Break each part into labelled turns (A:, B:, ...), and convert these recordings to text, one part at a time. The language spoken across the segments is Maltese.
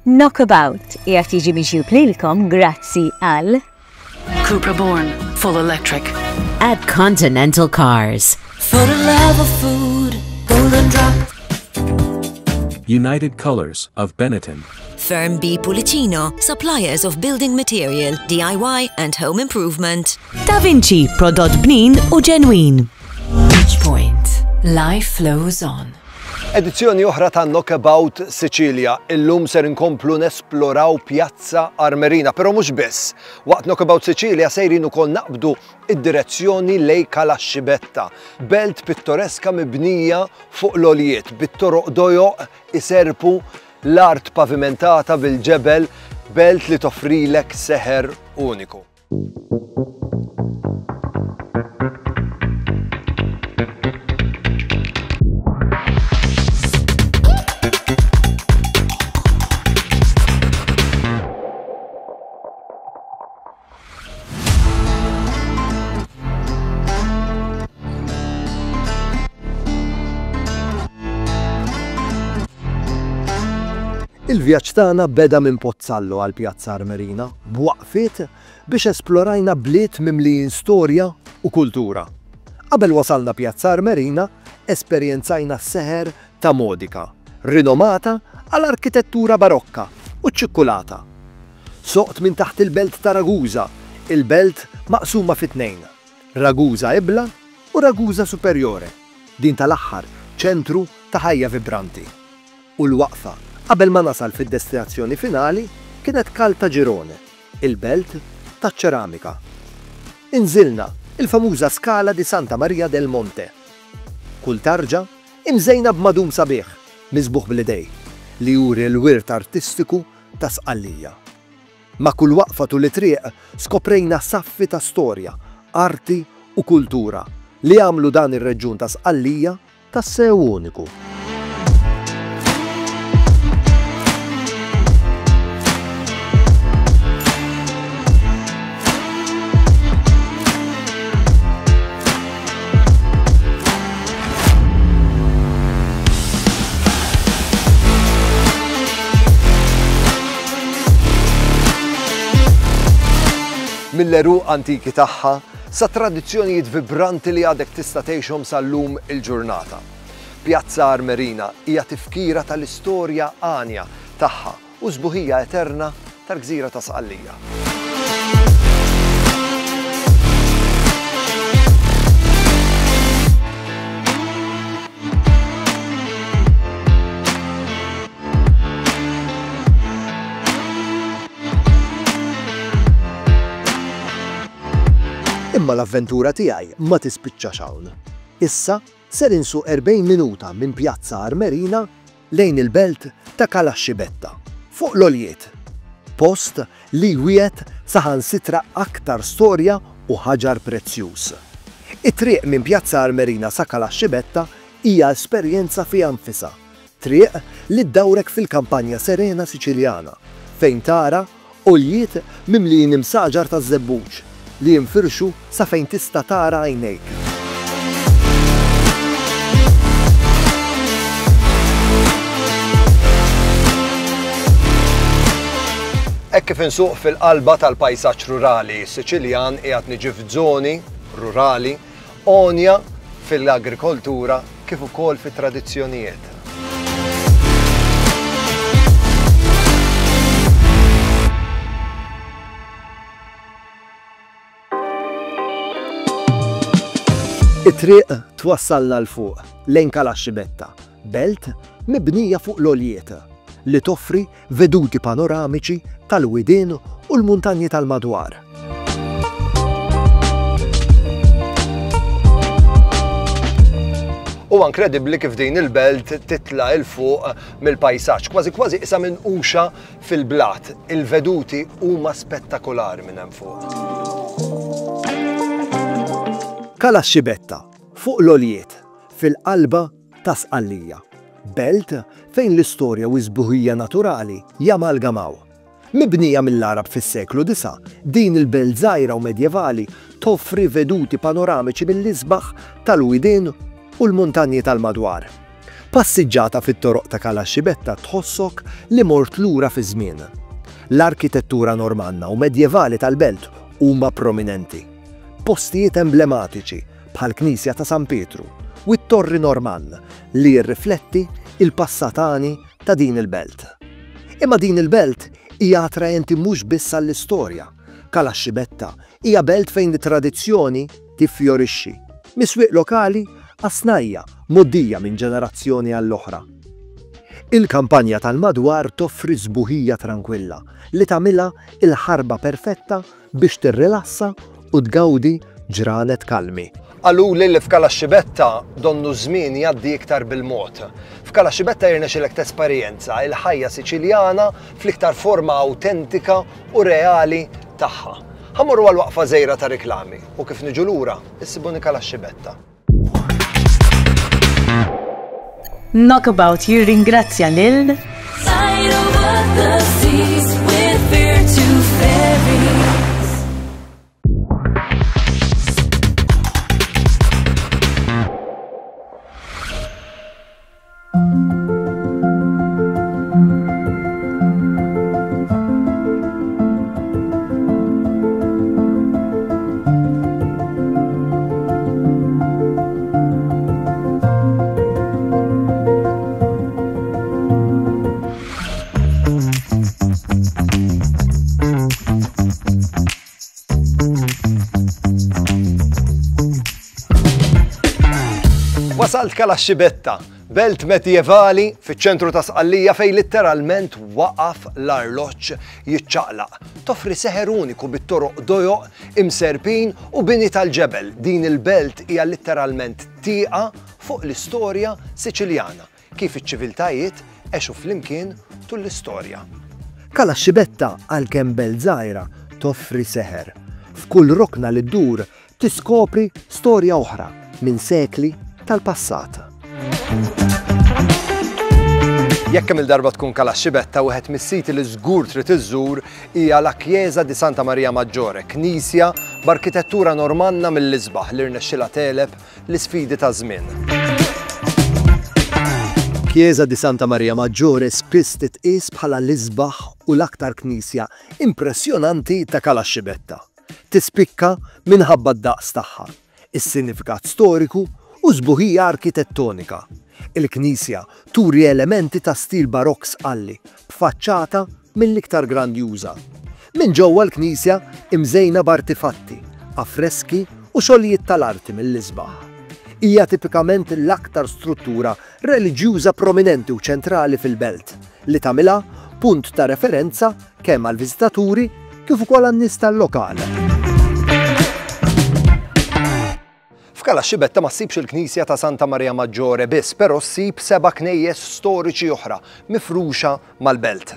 A: Knockabout qiegħed jiġi mixjub lilkom grazzi għal
B: Cupra Born, full electric.
C: At Continental Cars.
D: For the love of food, Golden Drop.
E: United Colors of Benetton.
D: Firm B Pulicino, suppliers of building material, DIY and home improvement.
C: Da Vinci, prodott bnin u ġenwin.
B: Beach Point, life flows on.
F: Edizzjoni oħra ta' Knockabout Sicilia. Illum ser inkomplu nesploraw Pjazza Armerina, però mhux biss. Waqt Knockabout Sicilia sejrin ukoll naqbdu id-direzzjoni lej Calascibetta, belt pittoreska mibnija fuq l-oljiet, bit-toroq dojoq iserpu l-art pavimentata bil-ġebel, belt li toffrilek seħer uniku. Il-vjaġġ tagħna beda minn Pozzallo għal Pjazza Armerina b'waqfiet biex esplorajna bliet mimlijin storja u kultura. Qabel wasalna Pjazza Armerina, esperjenzajna s-seħer ta' Modica, rinomata għal arkitettura barokka u ċikkulata. Soqt minn taħt il-belt ta' Ragusa, il-belt maqsuma fit-tnejn, Ragusa Ebla u Ragusa Superiore, din tal-aħħar ċentru ta' ħajja vibranti. U l-waqfa qabel ma nasal fid-destinazzjoni finali kienet Calta Girone, il-belt taċ-ċeramika. Inżilna il-famuża skala di Santa Maria del Monte. Kull tarġa imżejna b'madum sabiħ, miżbuħ bl-idej, li juri l-wirt artistiku ta' Sqallija. Ma' kull waqfa tul it-triq skoprejna saffi ta' storja, arti u kultura li għamlu dan ir-reġjun ta' Sqallija tas-sew uniku. Mill-eruq antiki tagħha sa tradizzjonijiet vibranti li għadek tista' tgħixhom sal-lum il-ġurnata. Pjazza Armerina hija tifkira tal-istorja għanja tagħha u sbuħija eterna tal-Gżira ta' Sqallija. Imma l-avventura tiegħi ma tispiċċax hawn. Issa ser insu 40 minuta minn Pjazza Armerina lejn il-belt ta' Calascibetta, fuq l-oljiet. Post li wiet saħansitra aktar storja u ħaġar prezzjuż. It-triq minn Pjazza Armerina sa' Calascibetta hija esperjenza fi anfisha. Triq li ddawrek fil-kampanja serena Siċiljana, fejn tara oljiet mimlijin imsaġar ta' żebbuġ li jinfirxu sa fejn tista' tara għajnejk. Hekk kif insuq fil-qalba tal-pajsaġġ rurali Siċiljan qiegħed niġi f'żoni rurali onja fil-agrikoltura kif ukoll fit-tradizzjonijiet. It-triq twassalna l-fuq lejn Calascibetta, belt mibnija fuq l-oljiet li toffri veduti panoramiċi tal-widien u l-muntanji tal-madwar. Huwa inkredibbli kif din il-belt titla' il fuq mill-pajsaġġ, kważi qisha minquxa fil-blat. Il-veduti huma spettakolari minn hemm fuq. Calascibetta, fuq l-oljiet, fil-qalba ta' Sqallija. Belt fejn l-istorja u s-sbuħija naturali jamalgamaw. Mibnija mill-Arab fis-seklu 9, din il-belt żgħira u medjevali toffri veduti panoramiċi mill-isbaħ tal-widien u l-muntanji tal-madwar. Passiġġata fit-toroq ta' Kalaxxibetta tħossok li mort lura fi żmien. L-arkitettura normanna u medjevali tal-belt huma prominenti. Postijiet emblematiċi bħal Knisja ta' San Pietru u t-Torri Normann li jirrifletti il-passatani ta' din il-belt. Imma din il-belt hija attrajenti mhux biss għall-istorja. Kalaxxibetta hija belt fejn it-tradizzjoni tiffjorixxi. Miswieq lokali għasnajja moddija minn ġenerazzjoni għall-oħra. Il-kampanja tal-madwar toffri sbuħija tranquilla li tagħmilha il-ħarba perfetta biex tirrilassa u tgawdi ġranet kalmi. Għallu li f'Kalaxxibetta donnu żmien jgħaddi iktar bil-mod. F'Kalaxxibetta jirnexxilek tesperjenza il-ħajja Siċiljana fl-iktar forma awtentika u reali tagħha. Ħammorru għal waqfa żgħira ta' riklami u kif niġu lura issibuni Kalaxxibetta.
A: Knockabout jirringrazzja lil
F: Wasalt Kalaxxibetta, belt medjevali fiċ-ċentru ta' Sqallija fejn litteralment waqaf l-arloġġ jiċċaqlaq. Toffri seħer uniku bit-toroq dojoq imserbin u bini tal-ġebel. Din il-belt hija litteralment tieqa fuq l-istorja Siċiljana, kif iċ-ċiviltajiet għexu flimkien tul l-istorja. Kalaxxibetta għalkemm belt żgħira toffri seħer. F'kull rokna li ddur tiskopri storja oħra minn sekli tal-passat. Jekk hemm il-darba tkun Kalaxxibetta wieħed mis-siti li żgur trid iżżur hija la Chiesa di Santa Maria Maggiore, knisja b'arkitettura normanna mill-isbaħ li rnexxilha teleb l-isfidi ta' żmien. Chiesa di Santa Maria Maggiore spiss titqies bħala l-isbaħ u l-aktar knisja impressjonanti ta' Kalaxxibetta. Tispikka minħabba d-daqs tagħha, is-sinifikat storiku u żbuħija arkitettonika. Il-knisja turi elementi ta' stil barokk Sqalli, b'faċċata mill-iktar grandjuża. Minn ġewwa l-knisja imżejna b'artifatti, affreski u xogħlijiet tal-arti mill-isbaħ. Hija tipikament l-aktar struttura reliġjuża prominenti u ċentrali fil-belt li tagħmilha punt ta' referenza kemm għall-viżitaturi kif ukoll għan-nies tal-lokal. F'Kalaxxibetta ma ssibx il-Knisja ta' Santa Maria Maggiore biss, però ssib 7 knejjes storiċi oħra mifruxa mal-belt.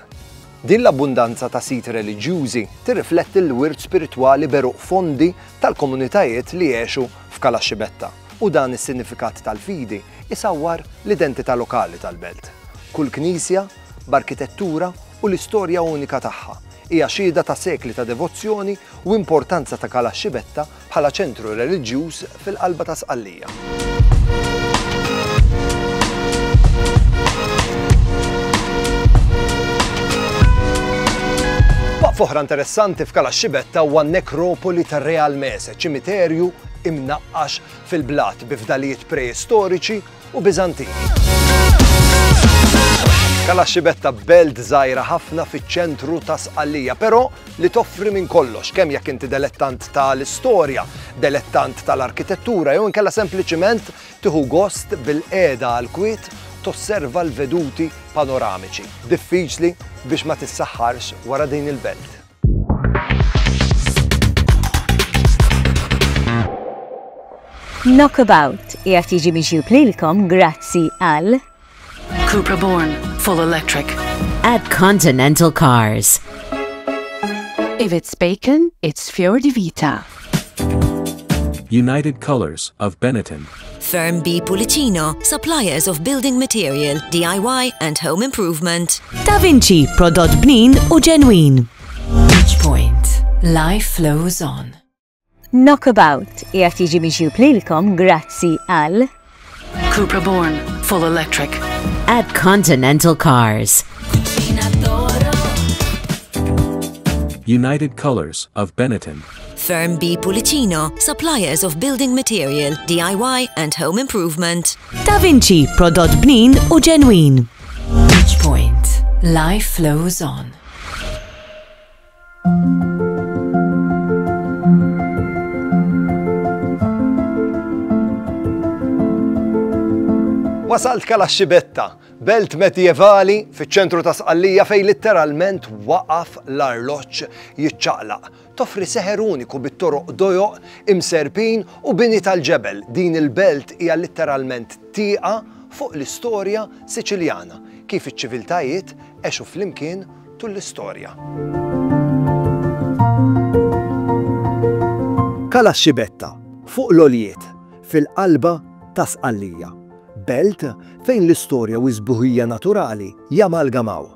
F: Din l-abbundanza ta' siti reliġjużi tirrifletti l-wirt spiritwali beruq fondi tal-komunitajiet li jgħixu f'Kalaxxibetta. U dan is-sinifikat tal-fidi isawwar l-identità lokali tal-belt. Kull knisja b'arkitettura u l-istorja unika tagħha. Hija xhieda ta' sekli ta' devozzjoni u importanza ta' Kalaxxibetta bħala ċentru reliġjuż fil-qalba ta' Sqallija. Waqfa oħra interessanti f'Kalaxxibetta huwa n-nekropoli tar-Re Almese, ċimiterju imnaqqax fil-blat bi fdalijiet preistoriċi u Biżantini. Kalaxxibetta belt żgħira ħafna fiċ-ċentru ta' Sqallija, però li toffri minn kollox kemm jekk inti dilettant tal-istorja, dilettant tal-arkitettura jew inkella sempliċiment tieħu gost bil-qiegħda għall-kwiet tosserva l-veduti panoramiċi. Diffiċli biex ma tissaħħarx wara din il-belt.
A: Knockabout qiegħed jiġi mixjub lilkom grazzi għal
B: Cupra Born, full electric.
C: At Continental Cars.
B: If it's bacon, it's Fior di Vita.
E: United Colors of Benetton.
D: Firm B Pulicino, suppliers of building material, DIY and home improvement.
C: Da Vinci, prodott bnin u ġenwin.
B: Point. Life flows on.
A: Knockabout qiegħed jiġi mixjub lilkom grazzi għal
B: Cupra Born, full electric.
C: At Continental Cars.
E: United Colors of Benetton.
D: Firm B Pulicino, suppliers of building material, DIY and home improvement.
C: Da Vinci prodott bnin u ġenwin.
B: Point. Life flows on.
F: Wasalt Kalaxxibetta, belt medjevali fiċ-ċentru ta' Sqallija fejn litteralment waqaf l-arloġġ jiċċaqlaq. Toffri seħer uniku bit-toroq dojoq, imserbin u bini tal-ġebel. Din il-belt hija litteralment tieqa fuq l-istorja Siċiljana, kif iċ-ċiviltajiet għexu flimkien tul l-istorja. Kalaxxibetta, fuq l-oljiet, fil-qalba ta' Sqallija. Belt fejn l-istorja u żbuħija naturali jamalgamaw.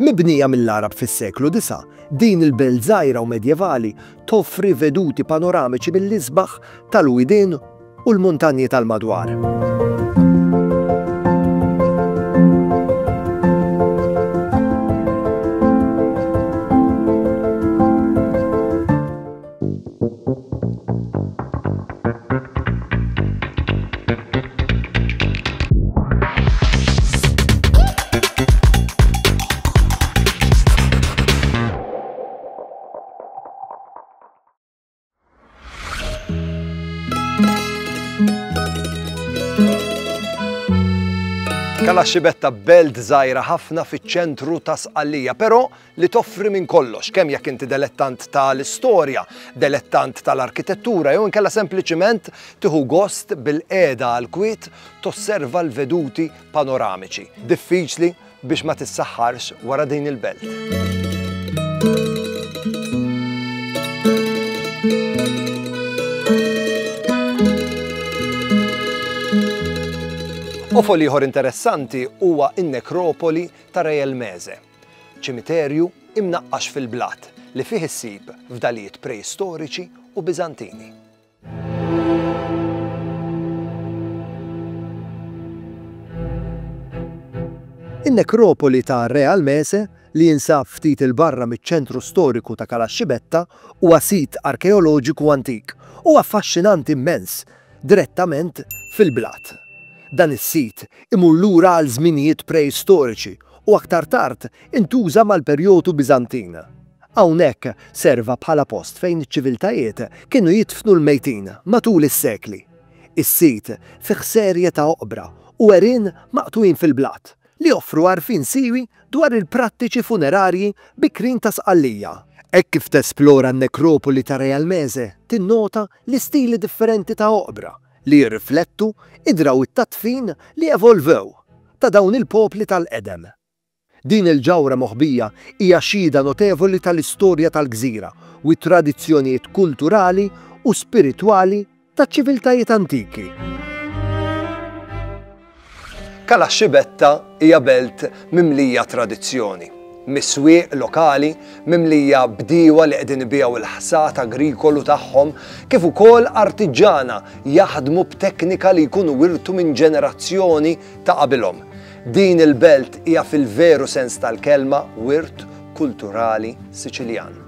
F: Mibnija mill-Arab fis-seklu 9, din il-belt żgħira u medjevali toffri veduti panoramiċi mill-isbaħ tal-widien u l-muntanji tal-madwar. Kalaxxibetta belt żgħira ħafna fiċ-ċentru ta' Sqallija, però li toffri minn kollox, kemm jekk inti dilettant tal-istorja, dilettant tal-arkitettura jew inkella sempliċiment tieħu gost bil-qiegħda għall-kwiet tosserva l-veduti panoramiċi. Diffiċli biex ma tissaħħarx wara din il-belt. Ofol ieħor interessanti huwa n-nekropoli ta' Reja l-Meze, ċimiterju imnaqqax fil-blat li fih issib fdalijiet preistoriċi u Biżantini. In-nekropoli ta' Reja l-Meze li jinsab ftit il-barra miċ-ċentru storiku ta' Kalaxxibetta huwa sit arkeoloġiku antik u affaxxinanti immens direttament fil-blat. Dan is-sit imur lura għal żminijiet preistoriċi u aktar tard intuża mal-perjodu Biżantin. Hawnhekk serva bħala post fejn iċ-ċiviltajiet kienu jitfnu l-mejtin matul is-sekli. Is-sit fih serje ta' oqbra u għerien maqtujin fil-blat li offru għarfien siwi dwar il-prattiċi funerarji bikrin ta' Sqallija. Hekk kif tesplora n-nekropoli ta' Reja l-Meze tinnota l-istili differenti ta' oqbra li jirriflettu idraw it-tatfin li evolvew ta' dawn il-popli tal-qedem. Din il-ġawra moħbija hija xhieda notevoli tal-istorja tal-gżira u t-tradizzjonijiet kulturali u spiritwali taċ-ċiviltajiet antiki. Kalaxxibetta hija belt mimlija tradizzjoni. Miswieq lokali mimlija bdiewa li qegħdin ibigħu il-ħsat agrikolu tagħhom kif ukoll artiġana jaħdmu b'teknika li jkunu wirtu minn ġenerazzjoni ta' qabilhom. Din il-belt hija fil-veru sens tal-kelma wirt kulturali Siċiljan.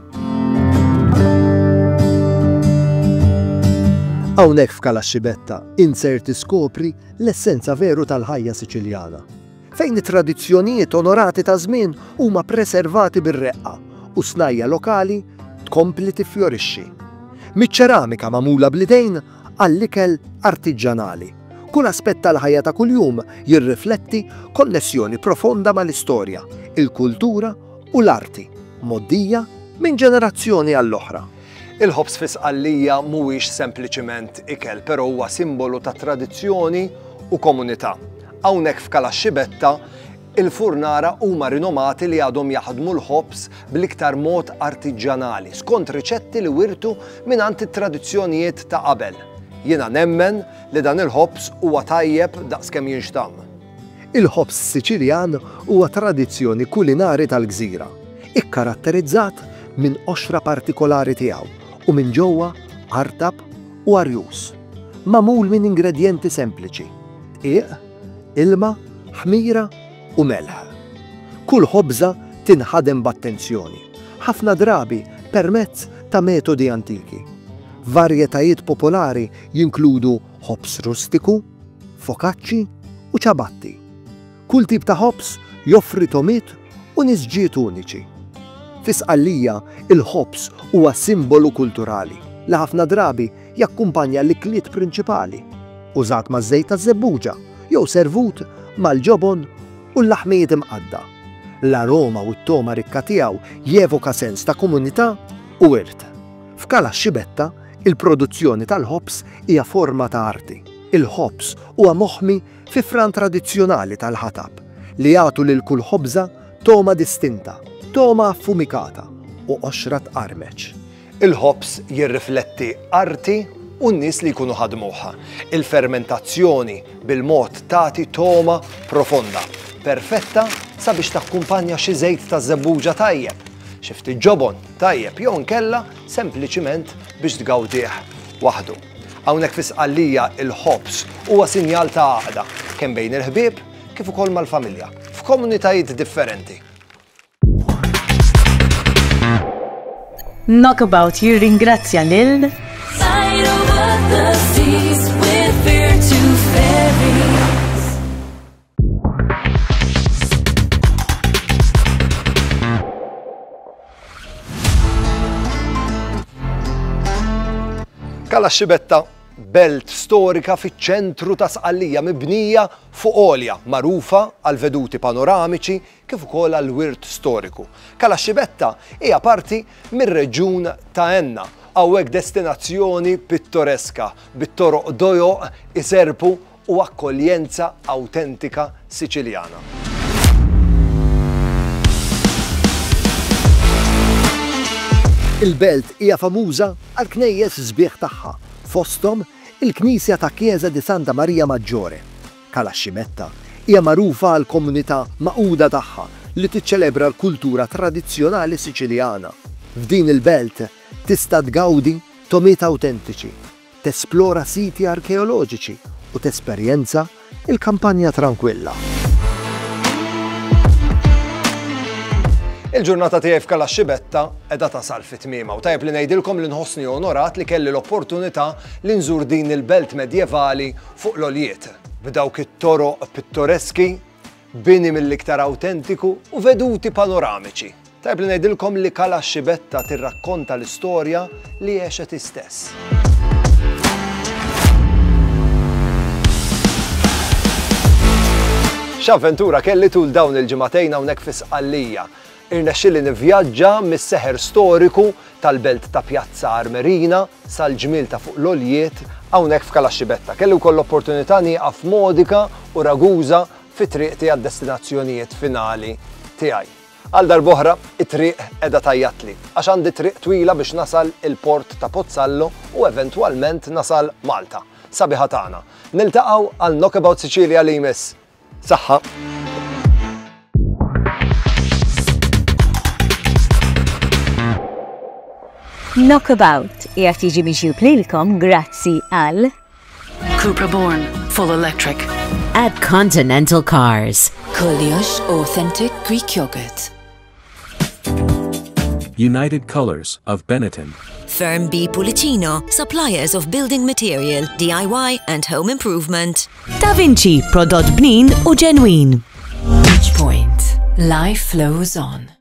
F: Hawnhekk f'Kalaxxibetta inser tiskopri l-essenza veru tal-ħajja Siċiljana, fejn it-tradizzjonijiet onorati ta' żmien huma preservati bir-reqqa u snajja lokali tkompli tifjorixxi. Miċ-ċeramika magħmula bl-idejn għall-ikel artiġjanali. Kull aspett tal-ħajja ta' kuljum jirrifletti konnessjoni profonda mal-istorja, il-kultura u l-arti, moddija minn ġenerazzjoni għall-oħra. Il-ħobż fi Sqallija mhuwiex sempliċiment ikel, però huwa simbolu ta' tradizzjoni u komunità. Hawnhekk f'Kalaxxibetta il-furnara huma rinomati li għadhom jaħdmu l-ħobż bl-iktar mod artiġjanali skont riċetti li wirtu mingħand it-tradizzjonijiet ta' qabel. Jiena nemmen li dan il-ħobż huwa tajjeb daqskemm jinxtamm. Il-ħobż Siċiljan huwa tradizzjoni kulinari tal-gżira, ikkaratterizzat minn oxra partikolari tiegħu u minn ġewwa artab u arjus, magħmul minn ingredjenti sempliċi: ilma ħmira u melħ. Kull ħobża tinħadem b'attenzjoni, ħafna drabi permezz ta' metodi antiki. Varjetajiet popolari jinkludu ħobs rustiku, focacci u ċabatti. Kull tip ta' ħobs joffri tomit u nisġiet uniċi. Fi Sqallija il-ħobs huwa simbolu kulturali li ħafna drabi jakkumpanja l-ikliet prinċipali, użat maż-żejt ta' żebbuġa jew servut mal-ġobon u l-laħmijiet imqadda. L-aroma u t-toma rikka tiegħu jevoka sens ta' komunità u wirt. F'Kala Xibetta il-produzzjoni tal-ħobs hija forma ta' arti. Il-ħobs huwa moħħmi fi fran tradizzjonali tal-ħatab li jagħtu lil kull ħobża toma distinta, toma affumikata u qoxra tqarmeċ. Il-ħobs jirrifletti arti u n-nies li jkunu ħadmuha. Il-fermentazzjoni bil-mod tagħti toma profonda, perfetta sabiex takkumpanja xi żejt ta' żebbuġa tajjeb, xi ftit ġobon tajjeb jew nkella sempliċiment biex tgawdih waħdu. Hawnhekk fi Sqallija il-ħobs huwa sinjal ta' għaqda kemm bejn il-ħbieb kif ukoll mal-familja f'komunitajiet differenti.
A: Knockabout jirringrazzja lil
F: Kala Xibetta, belt storika fiċ-ċentru ta' Sqallija mibnija fuq għolja magħrufa għal veduti panoramiċi kif ukoll għal wirt storiku. Kala Xibetta hija parti mir-reġjun ta' Enna, hawnhekk destinazzjoni pittoreska bit-toroq dojoq, iserpu u akkoljenza awtentika Siċiljana. Il-belt hija famuża għal knejjes sbieħ tagħha, fosthom il-Knisja ta' Chiesa di Santa Maria Maggiore. Kala Xibetta hija magħrufa għal komunità maquda tagħha li tiċċelebra l-kultura tradizzjonali Siċiljana. F'din il-belt tista' tgawdi tomiet awtentiċi, tesplora siti arkeoloġiċi u tesperjenza il-kampanja tranquilla. Il-ġurnata tiegħi f'Kala Xibetta qiegħda tasal fit-tmiema u tajjeb li ngħidilkom li nħossni onorat li kelli l-opportunità li nżur din il-belt medjevali fuq l-għoljiet b'dawk it-toroq pittoreski, bini mill-iktar awtentiku u veduti panoramiċi. Tajjeb li ngħidilkom li Kala Xibetta tirrakkonta l-istorja li għexet istess. X'avventura kelli tul dawn il-ġimagħtejn hawnhekk fi Sqallija. Irnexxieli nivvjaġġa mis-seħer storiku tal-belt ta' Pjazza Armerina sal-ġmil ta' fuq l-għoljiet hawnhekk f'Kala Xibetta. Kelli wkoll l-opportunità nieqaf modika u raguża fit-triq tiegħi għad-destinazzjonijiet finali tiegħi. Għal darb'oħra it-triq qiegħda tajjatli għax għandi triq twila biex nasal il-port ta' Pozzallo u eventwalment nasal Malta. Sabiħa tagħna. Niltaqgħu għal Knockabout Sicilia li jmiss. Saħħa!
A: Knockabout qiegħed jiġi mixjub lilkom grazzi għal
B: Cupra Born, full electric.
C: At Continental Cars.
B: Koliosh Authentic Greek Yogurt.
E: United Colors of Benetton.
D: Firm B Pulicino, suppliers of building material, DIY and home improvement.
C: Da Vinci, prodott bnin u ġenwin.
B: Beach Point. Life flows on.